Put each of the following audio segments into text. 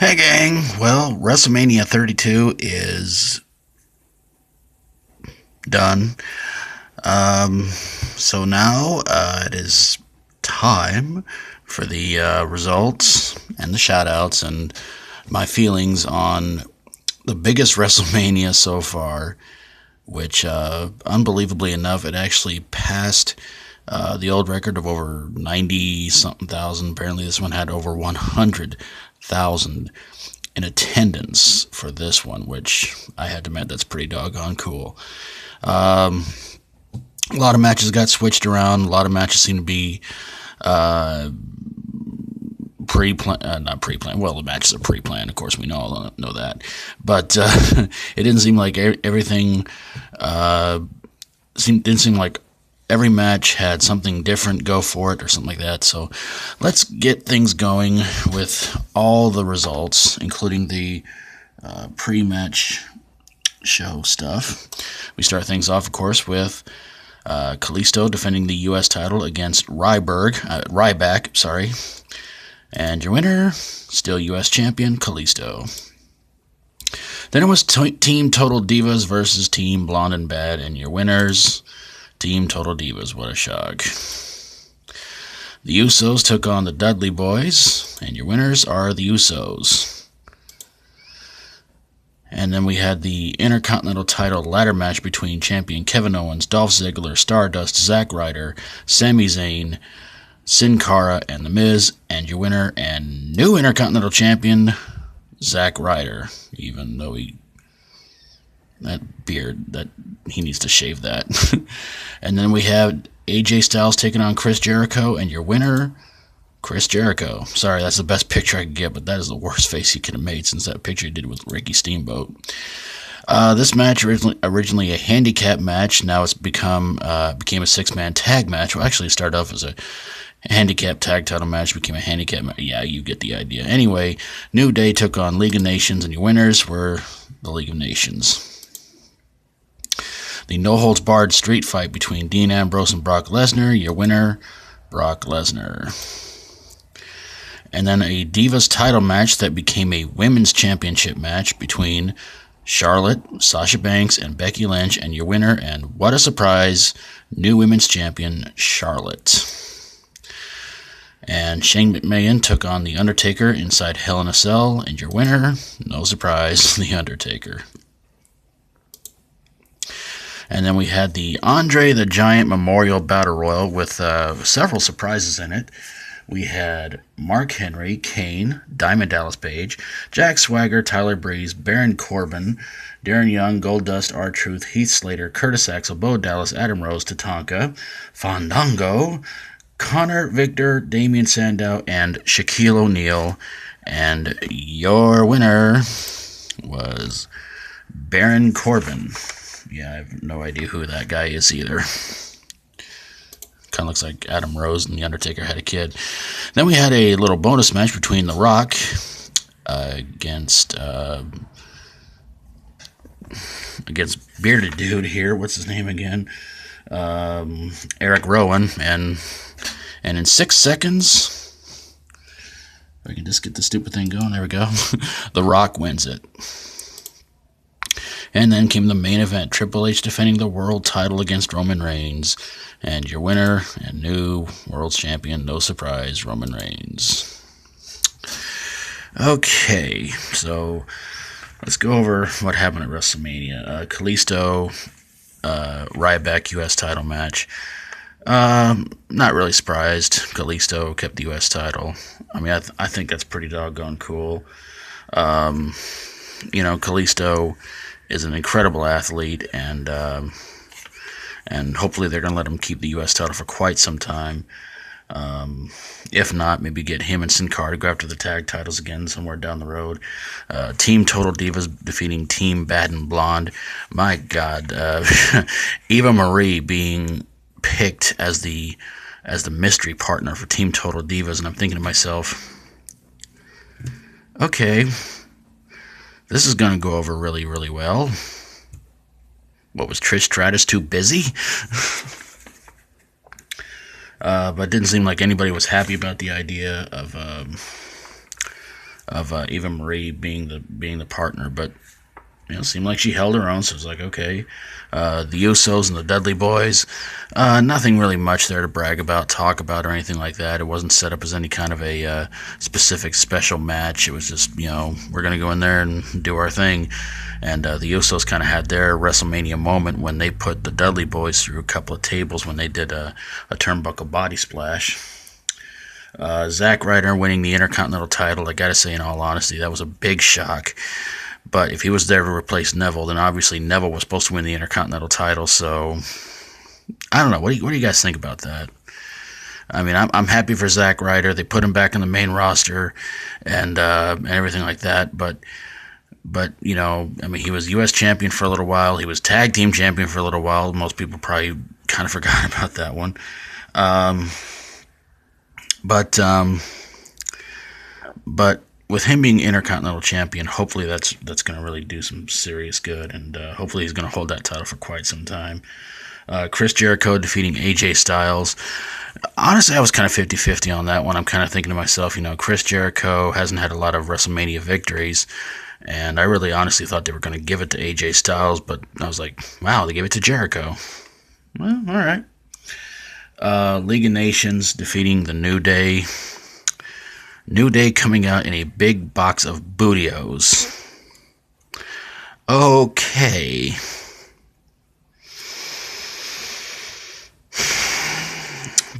Hey gang, well, WrestleMania 32 is done. So now it is time for the results and the shoutouts and my feelings on the biggest WrestleMania so far, which, unbelievably enough, it actually passed the old record of over 90 something thousand. Apparently, this one had over 100,000 in attendance for this one, which I had to admit that's pretty doggone cool. A lot of matches got switched around. A lot of matches seem to be not pre-planned. Well, the matches are pre-planned, of course. We all know that, but it didn't seem like everything. Didn't seem like every match had something different go for it or something like that. So let's get things going with all the results, including the pre-match show stuff. We start things off, of course, with Kalisto defending the U.S. title against Ryback, sorry. And your winner, still U.S. champion, Kalisto. Then it was Team Total Divas versus Team Blonde and Bad, and your winners, Team Total Divas. What a shock. The Usos took on the Dudley Boys, and your winners are the Usos. And then we had the Intercontinental title ladder match between champion Kevin Owens, Dolph Ziggler, Stardust, Zack Ryder, Sami Zayn, Sin Cara, and The Miz, and your winner and new Intercontinental champion, Zack Ryder, even though that beard, that he needs to shave that. And then we have AJ Styles taking on Chris Jericho, and your winner, Chris Jericho. Sorry, that's the best picture I could get, but that is the worst face he could have made since that picture he did with Ricky Steamboat. This match originally a handicap match. Now it's became a 6-man tag match. Well, actually, it started off as a handicap tag title match, became a handicap match. Yeah, you get the idea. Anyway, New Day took on League of Nations, and your winners were the League of Nations. The no-holds-barred street fight between Dean Ambrose and Brock Lesnar. Your winner, Brock Lesnar. And then a Divas title match that became a women's championship match between Charlotte, Sasha Banks, and Becky Lynch, and your winner, and what a surprise, new women's champion, Charlotte. And Shane McMahon took on The Undertaker inside Hell in a Cell, and your winner, no surprise, The Undertaker. And then we had the Andre the Giant Memorial Battle Royal with several surprises in it. We had Mark Henry, Kane, Diamond Dallas Page, Jack Swagger, Tyler Breeze, Baron Corbin, Darren Young, Goldust, R-Truth, Heath Slater, Curtis Axel, Bo Dallas, Adam Rose, Tatanka, Fandango, Connor, Victor, Damian Sandow, and Shaquille O'Neal. And your winner was Baron Corbin. Yeah, I have no idea who that guy is either. Kind of looks like Adam Rose and The Undertaker had a kid. Then we had a little bonus match between The Rock against Bearded Dude here. What's his name again? Eric Rowan. And in 6 seconds, if I can just get the stupid thing going. There we go. The Rock wins it. And then came the main event, Triple H defending the world title against Roman Reigns. And your winner and new world champion, no surprise, Roman Reigns. Okay, so let's go over what happened at WrestleMania. Kalisto, Ryback U.S. title match. Not really surprised. Kalisto kept the U.S. title. I mean, I think that's pretty doggone cool. Kalisto is an incredible athlete, and hopefully they're going to let him keep the U.S. title for quite some time. If not, maybe get him and Sin Cara to go after the tag titles again somewhere down the road. Team Total Divas defeating Team Bad and Blonde. My God, Eva Marie being picked as the mystery partner for Team Total Divas, and I'm thinking to myself, okay, this is going to go over really, really well. What, was Trish Stratus too busy? But it didn't seem like anybody was happy about the idea of of Eva Marie being the partner, but it seemed like she held her own, so it was like, okay. The Usos and the Dudley Boys, nothing really much there to brag about, talk about, or anything like that. It wasn't set up as any kind of a specific special match. It was just, we're going to go in there and do our thing. And the Usos kind of had their WrestleMania moment when they put the Dudley Boys through a couple of tables when they did a turnbuckle body splash. Zack Ryder winning the Intercontinental title, I gotta say, in all honesty, that was a big shock. But if he was there to replace Neville, then obviously Neville was supposed to win the Intercontinental title. So I don't know. What do you guys think about that? I mean, I'm happy for Zack Ryder. They put him back in the main roster and everything like that. But I mean, he was U.S. champion for a little while. He was tag team champion for a little while. Most people probably kind of forgot about that one. But with him being Intercontinental Champion, hopefully that's going to really do some serious good, and hopefully he's going to hold that title for quite some time. Chris Jericho defeating AJ Styles. Honestly, I was kind of 50-50 on that one. I'm kind of thinking to myself, Chris Jericho hasn't had a lot of WrestleMania victories, and I really honestly thought they were going to give it to AJ Styles, but I was like, wow, they gave it to Jericho. Well, all right. League of Nations defeating the New Day. New Day coming out in a big box of bootios. Okay.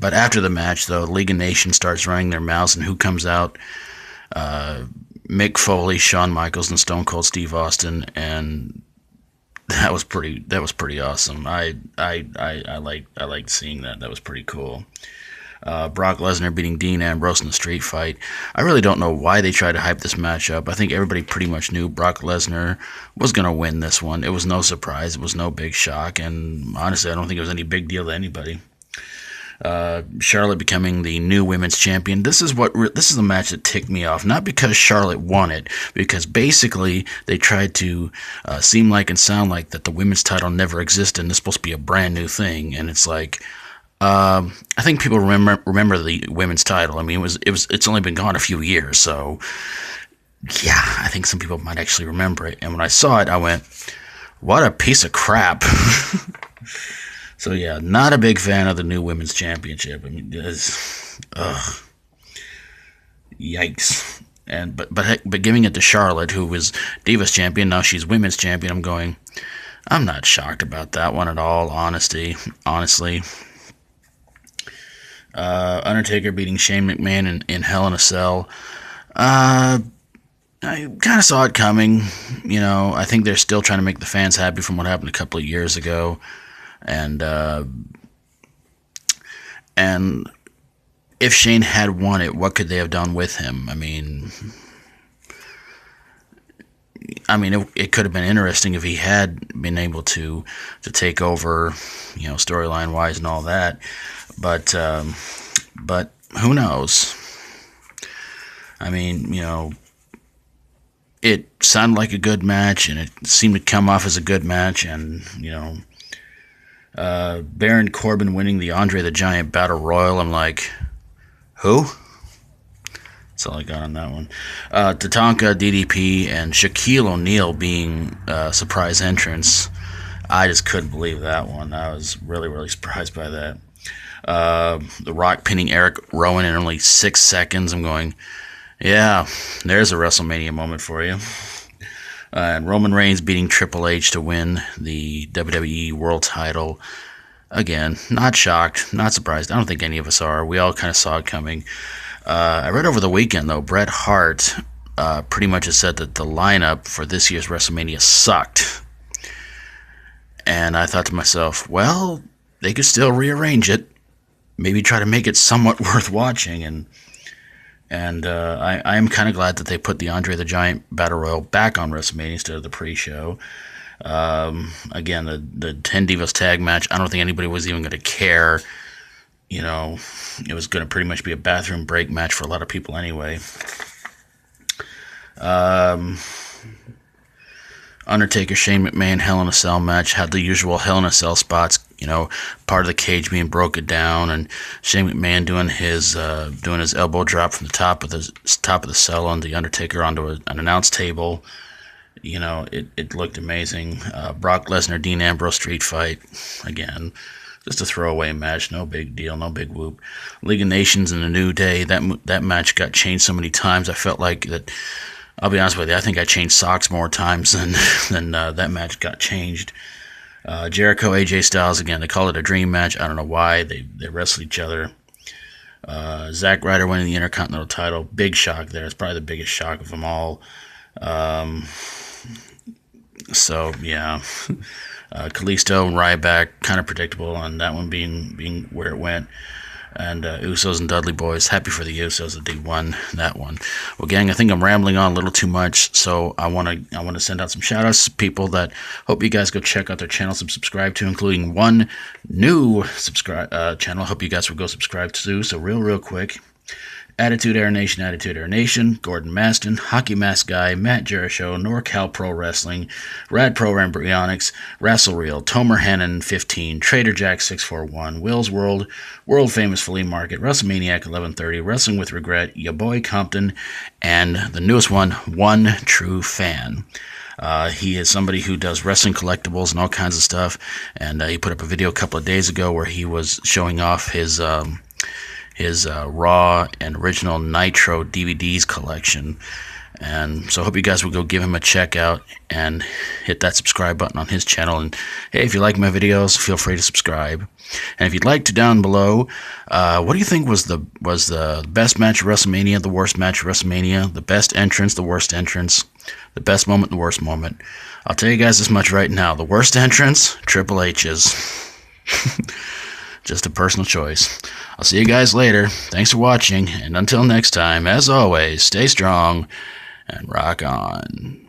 But after the match, though, League of Nations starts running their mouths, and who comes out? Mick Foley, Shawn Michaels, and Stone Cold Steve Austin, and that was pretty awesome. I liked seeing that. That was pretty cool. Brock Lesnar beating Dean Ambrose in the street fight. I really don't know why they tried to hype this match up. I think everybody pretty much knew Brock Lesnar was going to win this one. It was no surprise. It was no big shock. And honestly, I don't think it was any big deal to anybody. Charlotte becoming the new women's champion. This is the match that ticked me off. Not because Charlotte won it, because basically they tried to seem like and sound like that the women's title never existed and it's supposed to be a brand new thing. And it's like, I think people remember the women's title. I mean, it's only been gone a few years, so yeah, I think some people might actually remember it. And when I saw it, I went, "What a piece of crap!" So yeah, not a big fan of the new women's championship. I mean, yikes. And but giving it to Charlotte, who was Divas champion, now she's women's champion. I'm not shocked about that one at all. Honestly. Undertaker beating Shane McMahon in Hell in a Cell. I kind of saw it coming. I think they're still trying to make the fans happy from what happened a couple of years ago. And if Shane had won it, what could they have done with him? I mean, it could have been interesting if he had been able to take over, storyline wise and all that. But who knows? I mean, it sounded like a good match, and it seemed to come off as a good match, and Baron Corbin winning the Andre the Giant Battle Royal. I'm like, who? That's all I got on that one. Tatanka, DDP, and Shaquille O'Neal being surprise entrance. I just couldn't believe that one. I was really, really surprised by that. The Rock pinning Eric Rowan in only 6 seconds. I'm going, yeah, there's a WrestleMania moment for you. And Roman Reigns beating Triple H to win the WWE World title. Again, not shocked, not surprised. I don't think any of us are. We all kind of saw it coming. I read over the weekend, though, Bret Hart pretty much has said that the lineup for this year's WrestleMania sucked. And I thought to myself, well, they could still rearrange it. Maybe try to make it somewhat worth watching. And I am kind of glad that they put the Andre the Giant Battle Royal back on WrestleMania instead of the pre-show. Again, the 10 Divas tag match, I don't think anybody was even going to care. It was going to pretty much be a bathroom break match for a lot of people anyway. Undertaker, Shane McMahon, Hell in a Cell match had the usual Hell in a Cell spots. part of the cage being broken down, and Shane McMahon doing his elbow drop from the top of the cell on the Undertaker onto an announce table. It looked amazing. Brock Lesnar, Dean Ambrose street fight, again, just a throwaway match, no big deal, no big whoop. League of Nations and A New Day, that match got changed so many times. I felt like that. I'll be honest with you, I think I changed socks more times than that match got changed. Jericho, AJ Styles, again, they call it a dream match. I don't know why. They wrestled each other. Zack Ryder winning the Intercontinental title. Big shock there. It's probably the biggest shock of them all. So, yeah. Kalisto and Ryback, kind of predictable on that one being where it went. And Usos and Dudley Boys, happy for the Usos that they won that one. Well, gang, I think I'm rambling on a little too much, so I want to send out some shout-outs to people that hope you guys go check out their channels and subscribe to, including one new channel. Hope you guys will go subscribe to. So real quick. Attituderanation, Gordon Maston, Hockey Mask Guy, Matt Jerishow, NorCal Pro Wrestling, RADPROEmbryonix, Rassle, Tomer Hannon 15, Trader Jack 641, Will's World, World Famous Flea Market, WrestleManiac 1130, Wrestling with Regret, YaBoyCompton, and the newest one True Fan. He is somebody who does wrestling collectibles and all kinds of stuff, and he put up a video a couple of days ago where he was showing off his Raw and original Nitro DVDs collection. And so I hope you guys will go give him a check out and hit that subscribe button on his channel. And hey, if you like my videos, feel free to subscribe. And if you'd like to, down below, what do you think was the best match of WrestleMania, the worst match of WrestleMania, the best entrance, the worst entrance, the best moment, the worst moment? I'll tell you guys this much right now. The worst entrance, Triple H's. Just a personal choice. I'll see you guys later. Thanks for watching, and until next time, as always, stay strong and rock on.